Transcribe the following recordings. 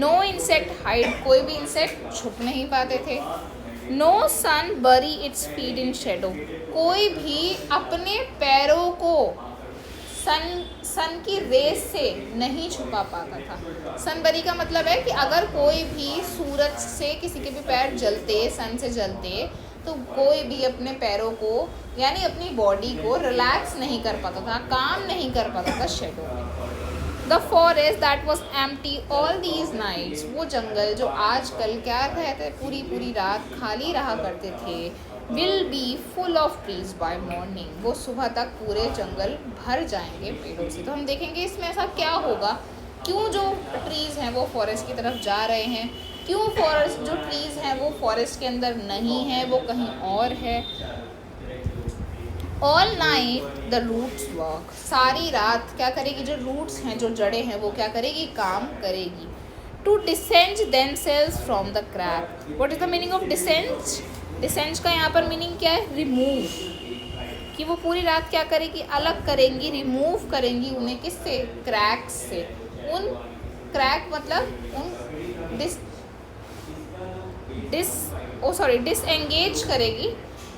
No insect hide, कोई भी insect छुप नहीं पाते थे। नो सन बरी इट्स फीट इन शेडो, कोई भी अपने पैरों को सन की रेस से नहीं छुपा पाता था। सनबरी का मतलब है कि अगर कोई भी सूरज से किसी के भी पैर जलते, सन से जलते, तो कोई भी अपने पैरों को यानी अपनी बॉडी को रिलैक्स नहीं कर पाता था, काम नहीं कर पाता था शेडो में। The forest that was empty all these nights, वो जंगल जो आजकल क्या रहते पूरी पूरी रात खाली रहा करते थे, will be full of trees by morning, वो सुबह तक पूरे जंगल भर जाएंगे पेड़ों से। तो हम देखेंगे इसमें ऐसा क्या होगा, क्यों जो ट्रीज़ हैं वो फॉरेस्ट की तरफ जा रहे हैं, क्यों फॉरेस्ट जो ट्रीज़ हैं वो फॉरेस्ट के अंदर नहीं है, वो कहीं और है। All night the roots work, सारी रात क्या करेगी, जो रूट्स हैं जो जड़ें हैं वो क्या करेगी, काम करेगी। To disengage themselves from the crack, what is the meaning of disengage? Disengage का यहाँ पर मीनिंग क्या है, रिमूव, कि वो पूरी रात क्या करेगी, अलग करेंगी, रिमूव करेंगी उन्हें, किससे, क्रैक्स से। उन क्रैक मतलब उन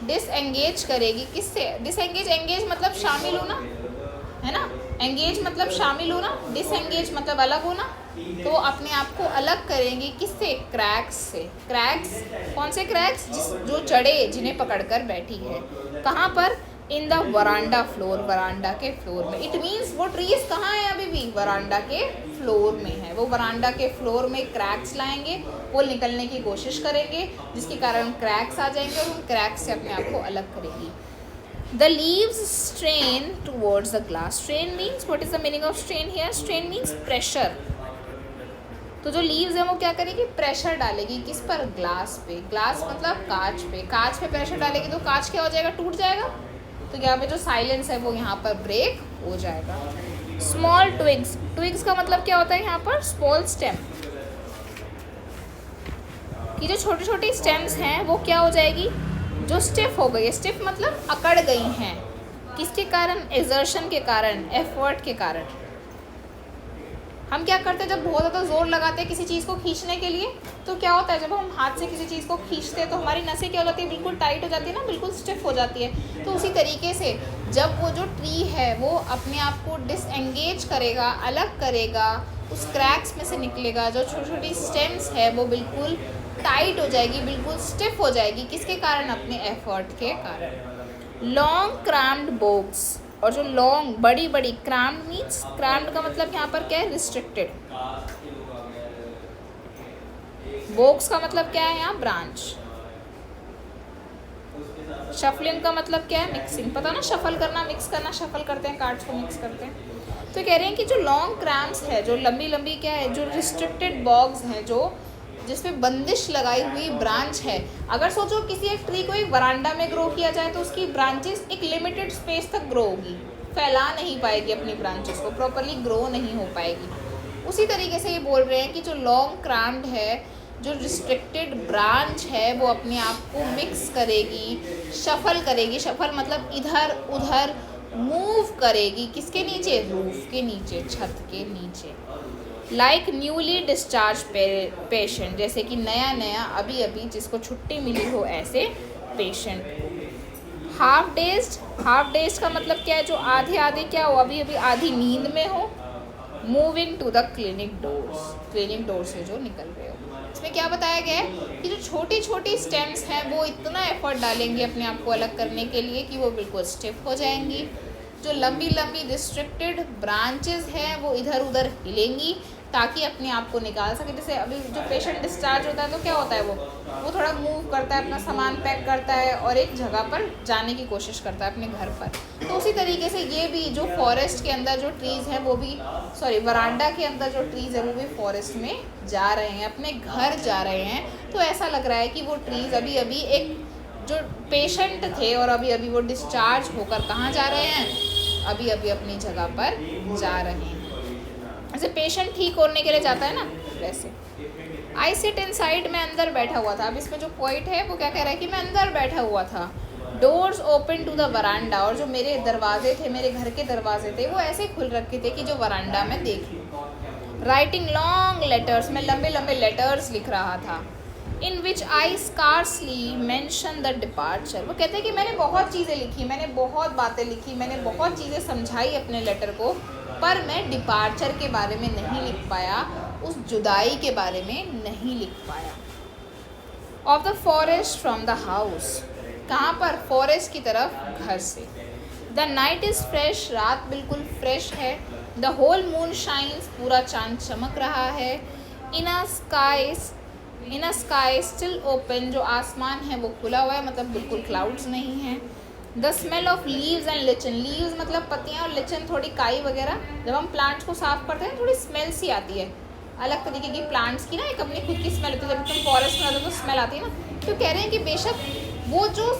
डिसएंगेज करेगी किससे, डिसएंगेज, एंगेज मतलब शामिल होना है ना, एंगेज मतलब शामिल होना, डिसएंगेज मतलब अलग होना, तो अपने आप को अलग करेंगे किससे, क्रैक्स से। क्रैक्स कौन से क्रैक्स, जो जड़ें जिन्हें पकड़कर बैठी है, कहाँ पर, इन द वरांडा फ्लोर, वरांडा के फ्लोर में। इट मीन्स वो ट्रीज कहाँ है, अभी भी वरांडा के फ्लोर में है, वो वरांडा के फ्लोर में क्रैक्स लाएंगे, वो निकलने की कोशिश करेंगे जिसके कारण क्रैक्स आ जाएंगे और उन क्रैक्स से अपने आप को अलग करेगी। The leaves strain towards the glass. Strain means, what is the meaning of strain here? Strain means pressure. तो जो लीव्स है वो क्या करेगी, प्रेशर डालेगी किस पर, ग्लास पे। ग्लास मतलब कांच पे, कांच पे प्रेशर डालेगी तो कांच क्या हो जाएगा, टूट जाएगा। तो यहाँ पे जो साइलेंस है वो यहाँ पर ब्रेक हो जाएगा। स्मॉल ट्विग्स, ट्विग्स का मतलब क्या होता है यहाँ पर, स्मॉल स्टेम, कि जो छोटी छोटी स्टेम्स हैं वो क्या हो जाएगी, जो स्टिफ हो गई है, स्टिफ मतलब अकड़ गई हैं, किसके कारण, एक्सर्शन के कारण, एफर्ट के कारण। हम क्या करते हैं, जब बहुत ज़्यादा जोर लगाते हैं किसी चीज़ को खींचने के लिए, तो क्या होता है, जब हम हाथ से किसी चीज़ को खींचते हैं तो हमारी नसें क्या हो जाती है, बिल्कुल टाइट हो जाती है ना, बिल्कुल स्टिफ हो जाती है। तो उसी तरीके से जब वो जो ट्री है वो अपने आप को डिसएंगेज करेगा, अलग करेगा, उस क्रैक्स में से निकलेगा, जो छोटी छोटी स्टेम्स है वो बिल्कुल टाइट हो जाएगी, बिल्कुल स्टिफ हो जाएगी, किसके कारण, अपने एफर्ट के कारण। लॉन्ग क्रैम्ड बोक्स, और जो लॉन्ग बड़ी बड़ी, क्रैम्ड मीन्स, क्रैम्ड का मतलब यहाँ पर क्या है, रिस्ट्रिक्टेड। बोक्स का मतलब क्या है यहाँ, ब्रांच। शफलिंग का मतलब क्या है, मिक्सिंग, पता ना, शफल करना, मिक्स करना, शफल करते हैं, कार्ड्स को मिक्स करते हैं। तो कह रहे हैं कि जो लॉन्ग क्रैम्स है, जो लंबी लंबी क्या है, जो रिस्ट्रिक्टेड बॉक्स हैं, जो जिसमें बंदिश लगाई हुई ब्रांच है। अगर सोचो किसी एक ट्री को एक वरांडा में ग्रो किया जाए तो उसकी ब्रांचेस एक लिमिटेड स्पेस तक ग्रो होगी, फैला नहीं पाएगी अपनी ब्रांचेस को, प्रॉपरली ग्रो नहीं हो पाएगी। उसी तरीके से ये बोल रहे हैं कि जो लॉन्ग क्रैम्ड है, जो रिस्ट्रिक्टेड ब्रांच है, वो अपने आप को मिक्स करेगी, शफल करेगी, शफल मतलब इधर उधर मूव करेगी, किसके नीचे, रूफ के नीचे, छत के नीचे। लाइक न्यूली डिस्चार्ज पेशेंट, जैसे कि नया नया अभी अभी जिसको छुट्टी मिली हो, ऐसे पेशेंट को। हाफ डेज्ड का मतलब क्या है, जो आधे आधे क्या हो, अभी अभी आधी नींद में हो। Moving to the clinic door से जो निकल रहे हो। इसमें क्या बताया गया है कि जो छोटी छोटी स्टेम्स हैं वो इतना एफर्ट डालेंगी अपने आप को अलग करने के लिए कि वो बिल्कुल स्टिफ हो जाएंगी। जो लंबी लंबी रिस्ट्रिक्टेड ब्रांचेस हैं वो इधर उधर हिलेंगी ताकि अपने आप को निकाल सके। जैसे अभी जो पेशेंट डिस्चार्ज होता है तो क्या होता है, वो थोड़ा मूव करता है, अपना सामान पैक करता है और एक जगह पर जाने की कोशिश करता है अपने घर पर। तो उसी तरीके से ये भी जो फॉरेस्ट के अंदर जो ट्रीज़ हैं वो भी, वरांडा के अंदर जो ट्रीज़ है वो भी फॉरेस्ट में जा रहे हैं, अपने घर जा रहे हैं। तो ऐसा लग रहा है कि वो ट्रीज़ अभी अभी एक जो पेशेंट थे और अभी अभी वो डिस्चार्ज होकर कहाँ जा रहे हैं, अभी अभी अपनी जगह पर जा रहे हैं। जैसे पेशेंट ठीक होने के लिए जाता है ना, वैसे। आई सिट इनसाइड, मैं अंदर बैठा हुआ था। अब इसमें जो पॉइंट है वो क्या कह रहा है कि मैं अंदर बैठा हुआ था। Doors open to the veranda, और जो मेरे दरवाजे थे, मेरे घर के दरवाजे थे, वो ऐसे खुल रखे थे कि जो वरांडा में देख लूँ। राइटिंग लॉन्ग लेटर्स, मैं लंबे लंबे लेटर्स लिख रहा था। इन विच आई स्कार्सली मैंशन द डिपार्चर, वो कहते हैं कि मैंने बहुत चीज़ें लिखी, मैंने बहुत बातें लिखी, मैंने बहुत चीज़ें समझाई अपने लेटर को, पर मैं डिपार्चर के बारे में नहीं लिख पाया, उस जुदाई के बारे में नहीं लिख पाया। Of the forest from the house, कहाँ पर? फॉरेस्ट की तरफ, घर से। द नाइट इज़ फ्रेश, रात बिल्कुल फ्रेश है। द होल मून शाइन्स, पूरा चांद चमक रहा है। इन अ स्काई स्टिल ओपन, जो आसमान है वो खुला हुआ है, मतलब बिल्कुल क्लाउड्स नहीं है। The smell of leaves and lichen, leaves मतलब पत्तियाँ, और लिचन थोड़ी काई वगैरह, जब हम प्लांट्स को साफ करते हैं थोड़ी स्मेल सी आती है, अलग तरीके की प्लांट्स की ना, एक अपनी खुद की स्मेल होती है। जब तुम फॉरेस्ट में आते हो तो स्मेल आती है ना, तो कह रहे हैं कि बेशक वो जो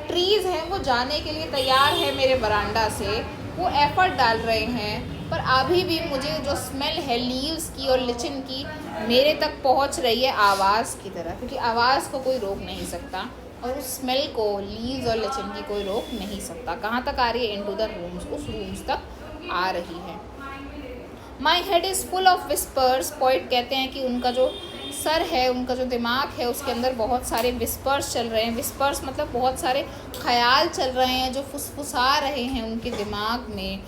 ट्रीज़ हैं वो जाने के लिए तैयार है मेरे बरांडा से, वो एफर्ट डाल रहे हैं, पर अभी भी मुझे जो स्मेल है लीव्स की और लिचन की मेरे तक पहुंच रही है आवाज़ की तरह, क्योंकि आवाज़ को कोई रोक नहीं सकता और उस स्मेल को लीव्स और लिचन की कोई रोक नहीं सकता। कहाँ तक आ रही है? इनटू द रूम्स, उस रूम्स तक आ रही है। My head is full of whispers, poet कहते हैं कि उनका जो सर है, उनका जो दिमाग है, उसके अंदर बहुत सारे विस्पर्स चल रहे हैं। विस्पर्स मतलब बहुत सारे ख्याल चल रहे हैं जो फुसफुसा रहे हैं उनके दिमाग में।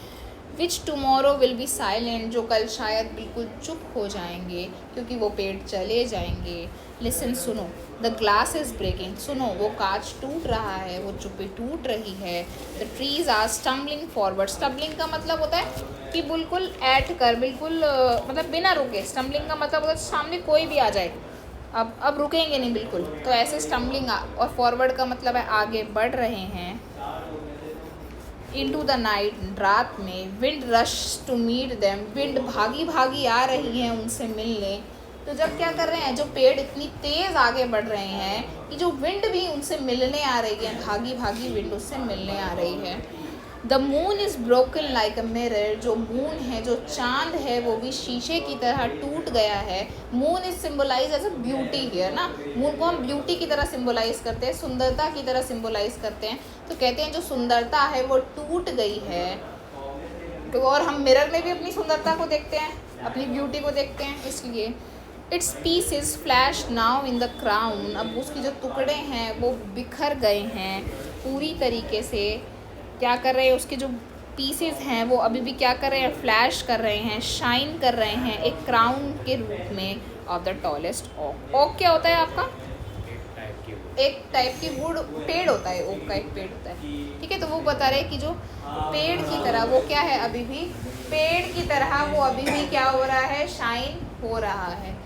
विच टमोरो विल बी साइलेंट, जो कल शायद बिल्कुल चुप हो जाएंगे क्योंकि वो पेड़ चले जाएंगे। लिसन, सुनो, द ग्लास इज़ ब्रेकिंग, सुनो वो कांच टूट रहा है, वो चुप्पी टूट रही है। The trees are stumbling forward, stumbling का मतलब होता है कि बिल्कुल ऐट कर, बिल्कुल मतलब बिना रुके। स्टम्बलिंग का मतलब होता है सामने कोई भी आ जाए, अब रुकेंगे नहीं बिल्कुल, तो ऐसे स्टम्बलिंग। और फॉरवर्ड का मतलब है आगे बढ़ रहे हैं। इनटू द नाइट, रात में। Wind rush to meet them, wind भागी भागी आ रही है उनसे मिलने। तो जब क्या कर रहे हैं, जो पेड़ इतनी तेज़ आगे बढ़ रहे हैं कि जो विंड भी उनसे मिलने आ रही है, भागी भागी विंड उससे मिलने आ रही है। The moon is broken like a mirror, जो मून है, जो चांद है, वो भी शीशे की तरह टूट गया है। Moon is symbolise as a beauty here ना, मून को हम ब्यूटी की तरह सिम्बोलाइज करते हैं, सुंदरता की तरह सिम्बोलाइज करते हैं। तो कहते हैं जो सुंदरता है वो टूट गई है। तो और हम मिरर में भी अपनी सुंदरता को देखते हैं, अपनी ब्यूटी को देखते हैं, इसलिए। It's pieces flash now in the crown, अब उसकी जो टुकड़े हैं वो बिखर गए हैं पूरी तरीके से। क्या कर रहे हैं, उसके जो पीसेस हैं वो अभी भी क्या कर रहे हैं, फ्लैश कर रहे हैं, शाइन कर रहे हैं एक क्राउन के रूप में of the tallest oak. Oak क्या होता है आपका? एक टाइप की वुड, पेड़ होता है, ओक का एक पेड़ होता है, ठीक है। तो वो बता रहे हैं कि जो पेड़ की तरह वो क्या है, अभी भी पेड़ की तरह वो अभी भी क्या हो रहा है, शाइन हो रहा है,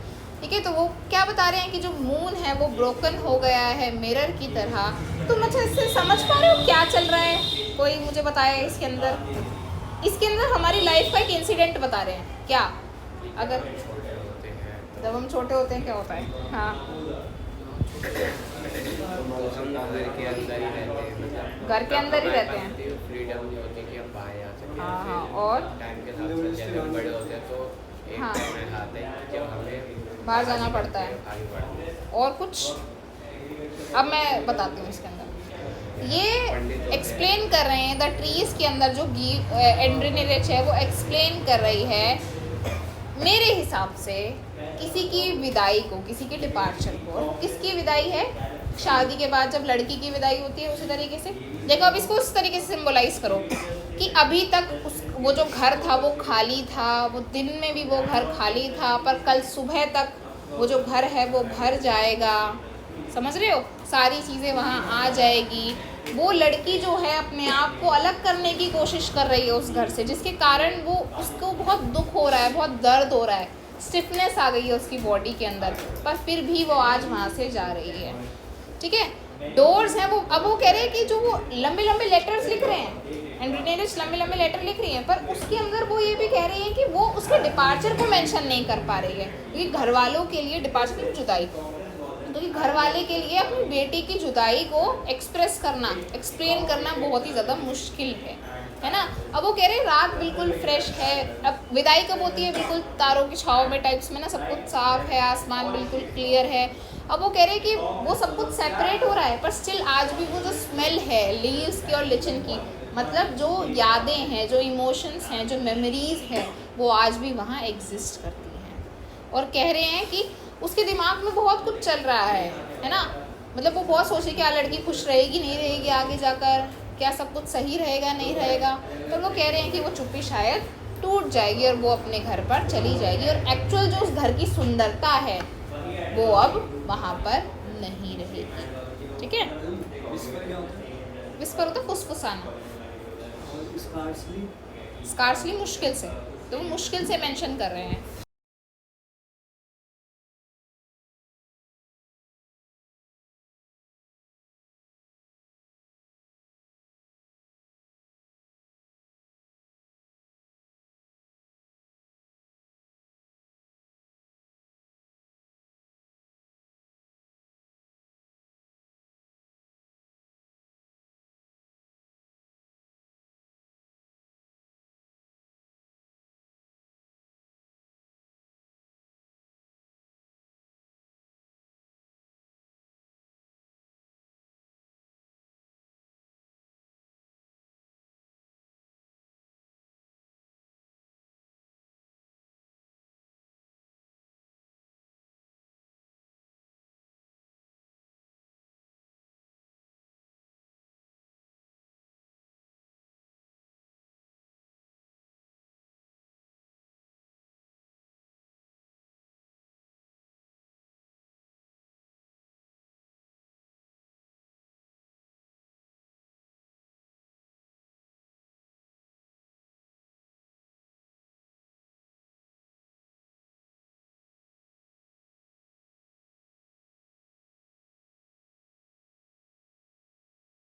ठीक है। तो वो क्या बता रहे हैं कि जो मून है वो ब्रोकन हो गया है मिरर की तरह। तो मुझे इससे समझ पा रहे हो क्या चल रहा है? कोई मुझे बताया इसके अंदर हमारी लाइफ का एक इंसिडेंट बता रहे हैं क्या? अगर जब हम छोटे होते हैं क्या होता है? हाँ, तो हम घर के अंदर ही रहते हैं, मतलब घर के अंदर ही रहते हैं। फ्रीडम नहीं होती कि हम बाहर जा सकें। हाँ हाँ, और टाइम के साथ साथ जब हम बड़े होते हैं तो एक हाँ, समय आता है कि जब हमें बाहर जाना पड़ता है। आगे बढ़ना है। और कुछ अब मैं बताती हूँ इसके अंदर। ये एक्सप्लेन कर रहे हैं द ट्रीज़ के अंदर जो एंड्री रिच है वो एक्सप्लेन कर रही है मेरे हिसाब से किसी की विदाई को, किसी के डिपार्चर को। किसकी विदाई है? शादी के बाद जब लड़की की विदाई होती है, उसी तरीके से देखो। अब इसको उस तरीके से सिंबलाइज करो कि अभी तक वो जो घर था वो खाली था, वो दिन में भी वो घर खाली था, पर कल सुबह तक वो जो घर है वो भर जाएगा। समझ रहे हो? सारी चीज़ें वहाँ आ जाएगी। वो लड़की जो है अपने आप को अलग करने की कोशिश कर रही है उस घर से, जिसके कारण वो उसको बहुत दुख हो रहा है, बहुत दर्द हो रहा है, स्टिफनेस आ गई है उसकी बॉडी के अंदर, पर फिर भी वो आज वहाँ से जा रही है, ठीक है। डोर्स हैं वो, अब वो कह रहे हैं कि जो वो लंबे लंबे लेटर्स लिख रहे हैं, एंड्री रिच लंबे लंबे लेटर लिख रही हैं, पर उसके अंदर वो ये भी कह रही हैं कि वो उसके डिपार्चर को मेंशन नहीं कर पा रही है, क्योंकि घर वालों के लिए डिपार्चर की जुदाई, क्योंकि घर वाले के लिए अपनी बेटी की जुदाई को एक्सप्रेस करना, एक्सप्लेन करना बहुत ही ज़्यादा मुश्किल है ना। अब वो कह रहे हैं रात बिल्कुल फ्रेश है। अब विदाई कब होती है? बिल्कुल तारों की छाँव में टाइप्स में ना, सब कुछ साफ है, आसमान बिल्कुल क्लियर है। अब वो कह रहे हैं कि वो सब कुछ सेपरेट हो रहा है, पर स्टिल आज भी वो जो स्मेल है लीव्स की और लिचन की, मतलब जो यादें हैं, जो इमोशंस हैं, जो मेमोरीज़ हैं, वो आज भी वहाँ एग्जिस्ट करती हैं। और कह रहे हैं कि उसके दिमाग में बहुत कुछ चल रहा है ना, मतलब वो बहुत सोचे क्या लड़की खुश रहेगी नहीं रहेगी आगे जाकर, क्या सब कुछ सही रहेगा नहीं रहेगा। तो वो कह रहे हैं कि वो चुप्पी शायद टूट जाएगी और वो अपने घर पर चली जाएगी, और एक्चुअल जो उस घर की सुंदरता है वो अब वहाँ पर नहीं रहेगी। ठीक है, विस्पर होता है फुसफुसाना, स्कार्सली मुश्किल से, तो वो मुश्किल से मेंशन कर रहे हैं।